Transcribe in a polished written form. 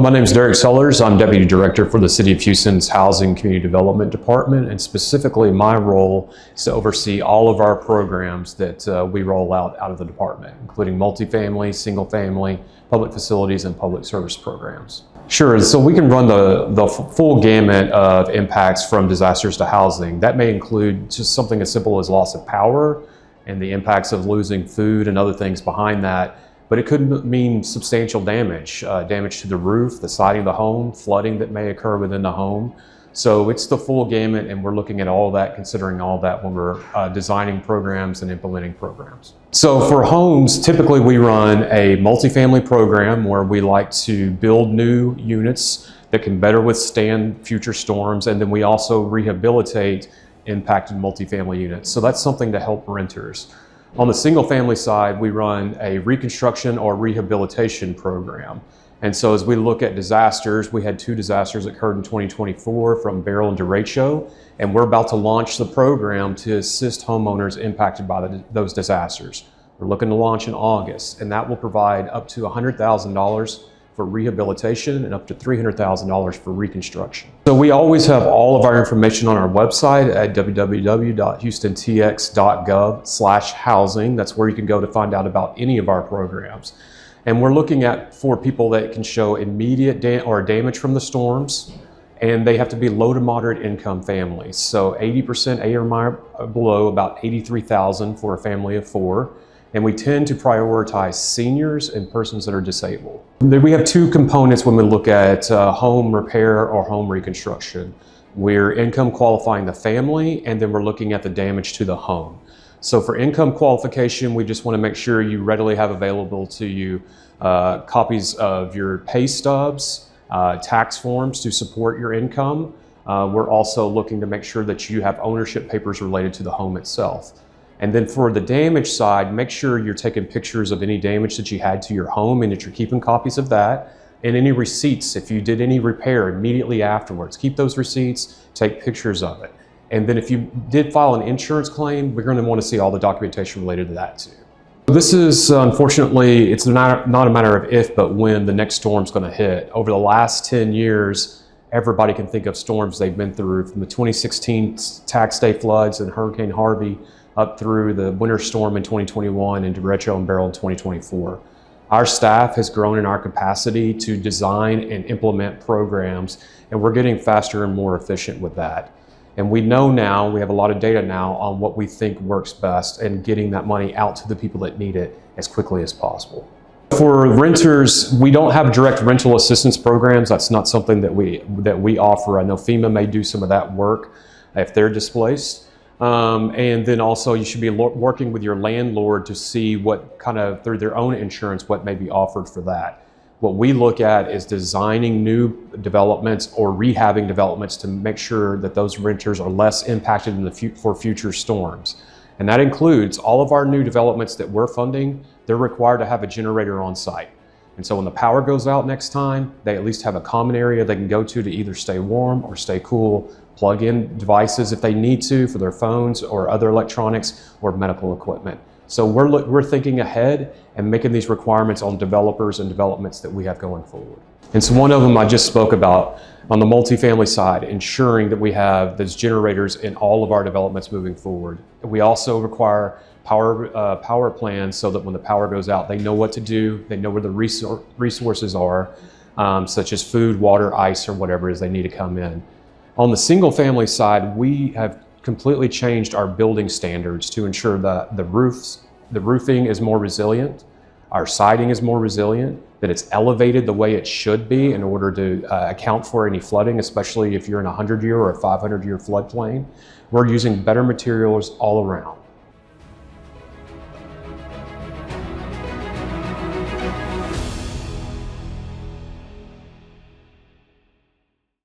My name is Derek Sellers. I'm Deputy Director for the City of Houston's Housing Community Development Department, and specifically my role is to oversee all of our programs that we roll out of the department, including multifamily, single family, public facilities, and public service programs. Sure, so we can run the full gamut of impacts from disasters to housing. That may include just something as simple as loss of power and the impacts of losing food and other things behind that. But it could mean substantial damage, damage to the roof, the siding of the home, flooding that may occur within the home. So it's the full gamut, and we're looking at all that, considering all that when we're designing programs and implementing programs. So for homes, typically we run a multifamily program where we like to build new units that can better withstand future storms, and then we also rehabilitate impacted multifamily units. So that's something to help renters. On the single family side, we run a reconstruction or rehabilitation program. And so as we look at disasters, we had 2 disasters that occurred in 2024 from Beryl and Derecho, and we're about to launch the program to assist homeowners impacted by those disasters. We're looking to launch in August, and that will provide up to $100,000 for rehabilitation and up to $300,000 for reconstruction. So we always have all of our information on our website at www.houstontx.gov/housing. That's where you can go to find out about any of our programs. And we're looking at for people that can show immediate damage from the storms, and they have to be low to moderate income families. So 80% A or below, about $83,000 for a family of 4. And we tend to prioritize seniors and persons that are disabled. We have 2 components when we look at home repair or home reconstruction. We're income qualifying the family, and then we're looking at the damage to the home. So for income qualification, we just want to make sure you readily have available to you copies of your pay stubs, tax forms to support your income. We're also looking to make sure that you have ownership papers related to the home itself. And then for the damage side, make sure you're taking pictures of any damage that you had to your home and that you're keeping copies of that. And any receipts, if you did any repair immediately afterwards, keep those receipts, take pictures of it. And then if you did file an insurance claim, we're going to want to see all the documentation related to that too. This is, unfortunately, it's not a matter of if, but when the next storm's going to hit. Over the last 10 years, everybody can think of storms they've been through, from the 2016 tax day floods and Hurricane Harvey up through the winter storm in 2021 and Derecho and Beryl in 2024. Our staff has grown in our capacity to design and implement programs, and we're getting faster and more efficient with that. And we know now, we have a lot of data now on what we think works best and getting that money out to the people that need it as quickly as possible. For renters, we don't have direct rental assistance programs. That's not something that we offer. I know FEMA may do some of that work if they're displaced. And then also you should be working with your landlord to see what kind of, through their own insurance, what may be offered for that. What we look at is designing new developments or rehabbing developments to make sure that those renters are less impacted for future storms. And that includes all of our new developments that we're funding. They're required to have a generator on site. And so when the power goes out next time, they at least have a common area they can go to either stay warm or stay cool, plug in devices if they need to for their phones or other electronics or medical equipment. So we're thinking ahead and making these requirements on developers and developments that we have going forward. And so one of them I just spoke about on the multifamily side, ensuring that we have those generators in all of our developments moving forward. We also require power plans so that when the power goes out, they know what to do, they know where the resources are, such as food, water, ice, or whatever it is they need to come in. On the single family side, we have completely changed our building standards to ensure that the roofing is more resilient, our siding is more resilient, that it's elevated the way it should be in order to account for any flooding, especially if you're in a 100-year or a 500-year floodplain. We're using better materials all around.